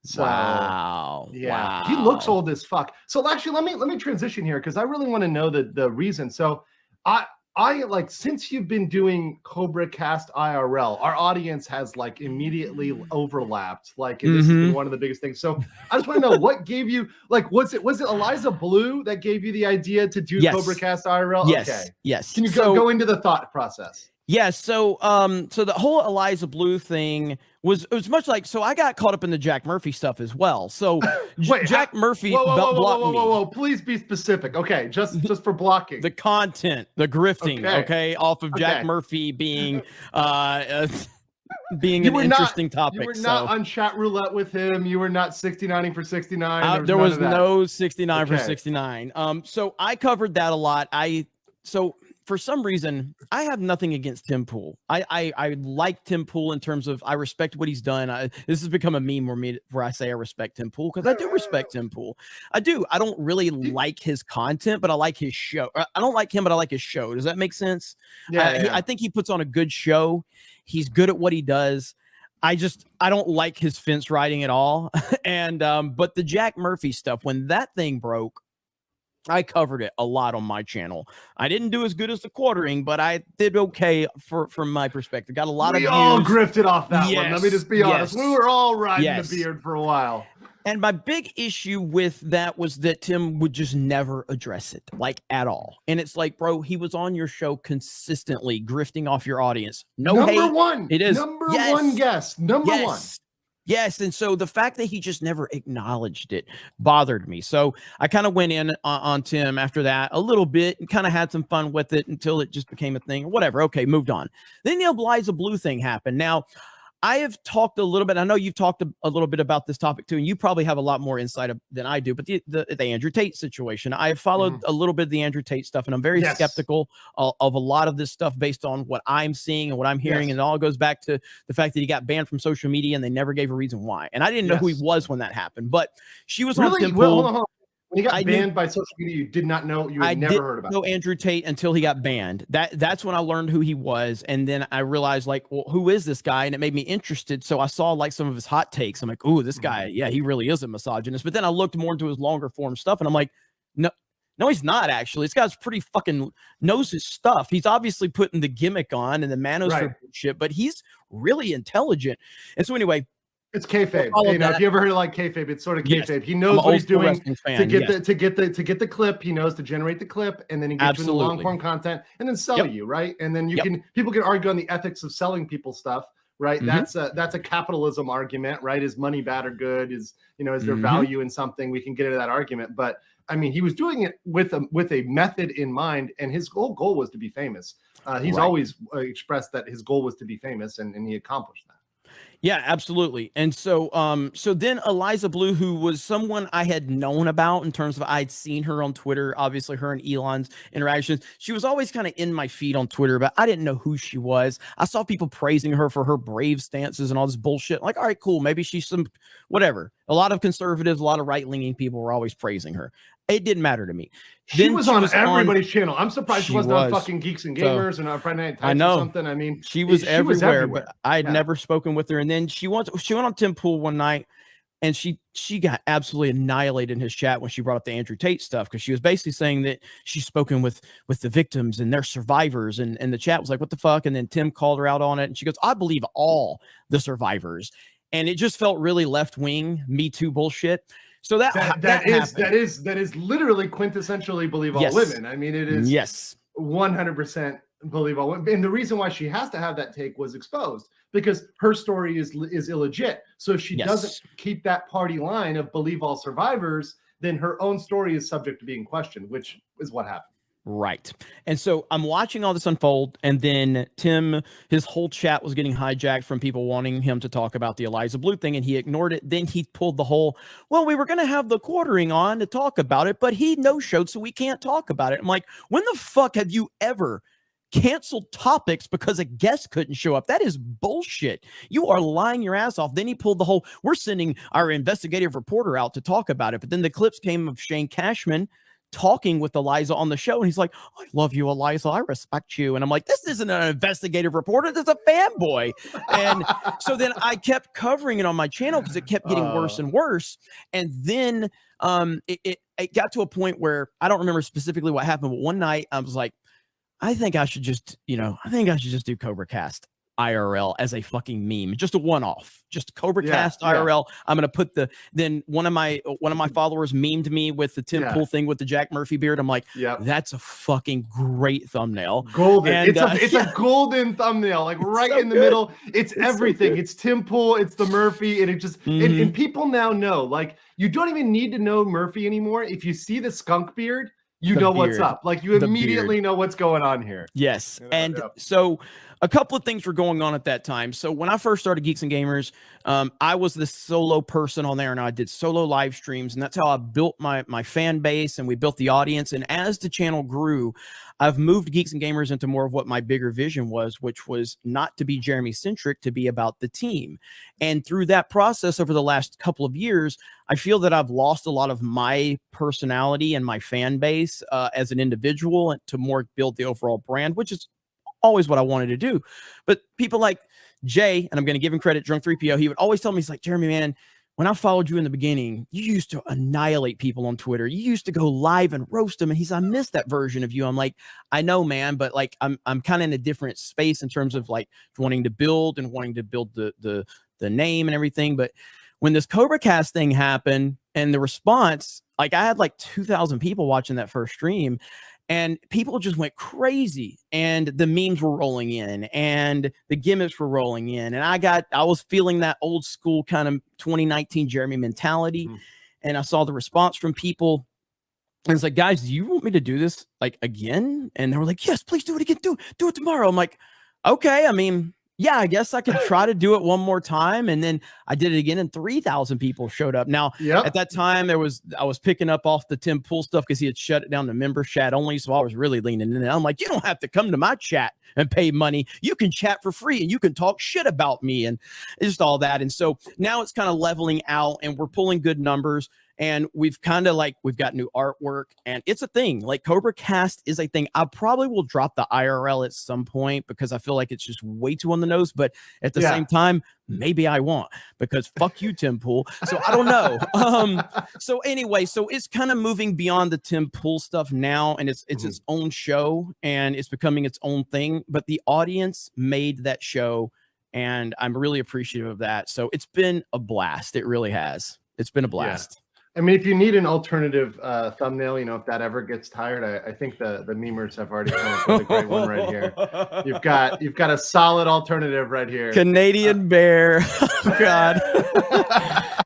So, wow. Yeah, he looks old as fuck. So actually, let me transition here because I really want to know the reason. So, I like, since you've been doing Cobra Cast IRL, our audience has like immediately overlapped. Like, and this has been one of the biggest things. So I just want to know what gave you, like, was it Eliza Bleau that gave you the idea to do Cobra Cast IRL? Yes. Okay. Yes. Can you go into the thought process? Yeah, so so the whole Eliza Bleau thing was much like, so I got caught up in the Jack Murphy stuff as well. So Wait, Jack Murphy blocked me. Please be specific. Okay, just for blocking the content, the grifting, okay off of Jack Murphy being being an interesting topic. You were not on chat roulette with him. You were not 69ing for 69. There was no 69 for 69. So I covered that a lot. So for some reason, I have nothing against Tim Pool. I like Tim Pool in terms of, I respect what he's done. This has become a meme where I say I respect Tim Pool, because I do respect Tim Pool. I do. I don't really like his content, but I like his show. I don't like him, but I like his show. Does that make sense? Yeah. I think he puts on a good show. He's good at what he does. I don't like his fence riding at all. And but the Jack Murphy stuff, when that thing broke, I covered it a lot on my channel. I didn't do as good as the quartering, but I did okay from my perspective. Got a lot of views. We all grifted off that one. Let me just be honest. We were all riding the beard for a while. And my big issue with that was that Tim would just never address it, like, at all. And it's like, bro, he was on your show consistently, grifting off your audience. No hate. Number one. It is. Number one guest. Number one. Yes, and so the fact that he just never acknowledged it bothered me. So I kind of went in on Tim after that a little bit and kind of had some fun with it until it just became a thing. Whatever. Okay, moved on. Then the Eliza Bleau thing happened. Now, I have talked a little bit. I know you've talked a little bit about this topic too, and you probably have a lot more insight than I do. But the Andrew Tate situation, I have followed a little bit of the Andrew Tate stuff, and I'm very skeptical of a lot of this stuff based on what I'm seeing and what I'm hearing. And it all goes back to the fact that he got banned from social media, and they never gave a reason why. And I didn't know who he was when that happened. But she was on Tim Pool. Hold on. When he got banned by social media, you did not know. You had never heard about. I didn't know Andrew Tate until he got banned. That's when I learned who he was, and then I realized, like, well, who is this guy? And it made me interested. So I saw like some of his hot takes. I'm like, ooh, this guy, yeah, he really is a misogynist. But then I looked more into his longer form stuff, and I'm like, no, he's not actually. This guy's pretty fucking knows his stuff. He's obviously putting the gimmick on and the manosphere shit, but he's really intelligent. And so anyway. It's kayfabe. You know, if you ever heard of like kayfabe, it's sort of kayfabe. He knows what he's doing to get the clip. He knows to generate the clip, and then he gets you the long form content, and then sell you, right? And then people can argue on the ethics of selling people stuff, right? That's a capitalism argument, right? Is money bad or good? Is there value in something? We can get into that argument, but I mean, he was doing it with a method in mind, and his whole goal was to be famous. He's always expressed that his goal was to be famous, and he accomplished that. Yeah, absolutely. And so so then Eliza Bleau, who was someone I had known about in terms of I'd seen her on Twitter, obviously her and Elon's interactions. She was always kind of in my feed on Twitter, but I didn't know who she was. I saw people praising her for her brave stances and all this bullshit. Like, all right, cool. Maybe she's some whatever. A lot of conservatives, a lot of right-leaning people were always praising her. It didn't matter to me. She was on everybody's channel. I'm surprised she wasn't on fucking Geeks and Gamers and on Friday Night Types or something. I mean, she was everywhere, but I had never spoken with her. And then she went on Tim Pool one night, and she got absolutely annihilated in his chat when she brought up the Andrew Tate stuff, because she was basically saying that she's spoken with the victims and their survivors, and the chat was like, what the fuck? And then Tim called her out on it, and she goes, I believe all the survivors. And it just felt really left-wing, Me Too bullshit. So that is literally quintessentially believe all women. I mean, it is 100% believe all women. And the reason why she has to have that take was exposed, because her story is illegit. So if she doesn't keep that party line of believe all survivors, then her own story is subject to being questioned, which is what happened. Right. And so I'm watching all this unfold, and then Tim, his whole chat was getting hijacked from people wanting him to talk about the Eliza Bleau thing, and he ignored it. Then he pulled the whole, well, we were going to have the quartering on to talk about it, but he no-showed, so we can't talk about it. I'm like, when the fuck have you ever canceled topics because a guest couldn't show up? That is bullshit. You are lying your ass off. Then he pulled the whole, we're sending our investigative reporter out to talk about it. But then the clips came of Shane Cashman talking with Eliza on the show, and he's like, I love you, Eliza, I respect you. And I'm like, this isn't an investigative reporter, this is a fanboy. And so then I kept covering it on my channel because it kept getting worse and worse. And then it got to a point where I don't remember specifically what happened, but one night I was like, I think I should just do Cobra Cast IRL as a fucking meme, just a one-off, just Cobra Cast IRL. I'm gonna put then one of my followers memed me with the Tim Pool thing with the Jack Murphy beard. I'm like, that's a fucking great thumbnail. Golden. And, it's a golden thumbnail, like right so in the middle. It's everything. So it's Tim Pool, it's the Murphy, and it just and people now know, like, you don't even need to know Murphy anymore. If you see the skunk beard, you know what's up. Like, you immediately know what's going on here. Yes. And so a couple of things were going on at that time. So when I first started Geeks and Gamers, I was the solo person on there, and I did solo live streams, and that's how I built my fan base, and we built the audience. And as the channel grew, I've moved Geeks and Gamers into more of what my bigger vision was, which was not to be Jeremy centric, to be about the team. And through that process over the last couple of years, I feel that I've lost a lot of my personality and my fan base as an individual, and to more build the overall brand, which is always what I wanted to do. But people like Jay, and I'm going to give him credit, Drunk 3PO, he would always tell me, he's like, Jeremy, man, when I followed you in the beginning, you used to annihilate people on Twitter. You used to go live and roast them. And he's, I miss that version of you. I'm like, I know, man, but like, I'm kind of in a different space in terms of like wanting to build the name and everything. But when this Cobra Cast thing happened and the response, like I had like 2,000 people watching that first stream, and people just went crazy, and the memes were rolling in, and the gimmicks were rolling in. And I was feeling that old school kind of 2019 Jeremy mentality. And I saw the response from people. And it's like, guys, do you want me to do this like again? And they were like, yes, please do it again. Do it tomorrow. I'm like, okay. I mean, yeah, I guess I could try to do it one more time. And then I did it again, and 3,000 people showed up. Now, at that time, I was picking up off the Tim Pool stuff because he had shut it down to member chat only. So I was really leaning in. I'm like, you don't have to come to my chat and pay money. You can chat for free, and you can talk shit about me, and just all that. And so now it's kind of leveling out, and we're pulling good numbers. And we've got new artwork, and it's a thing. Like, Cobra Cast is a thing. I probably will drop the IRL at some point because I feel like it's just way too on the nose. But at the same time, maybe I won't, because fuck you, Tim Pool. So I don't know. So anyway, so it's kind of moving beyond the Tim Pool stuff now, and it's its own show, and it's becoming its own thing. But the audience made that show, and I'm really appreciative of that. So it's been a blast. It really has. It's been a blast. I mean, if you need an alternative thumbnail, you know, if that ever gets tired, I think the memers have already come up with a great one right here. You've got a solid alternative right here. Canadian Bear. Oh, God.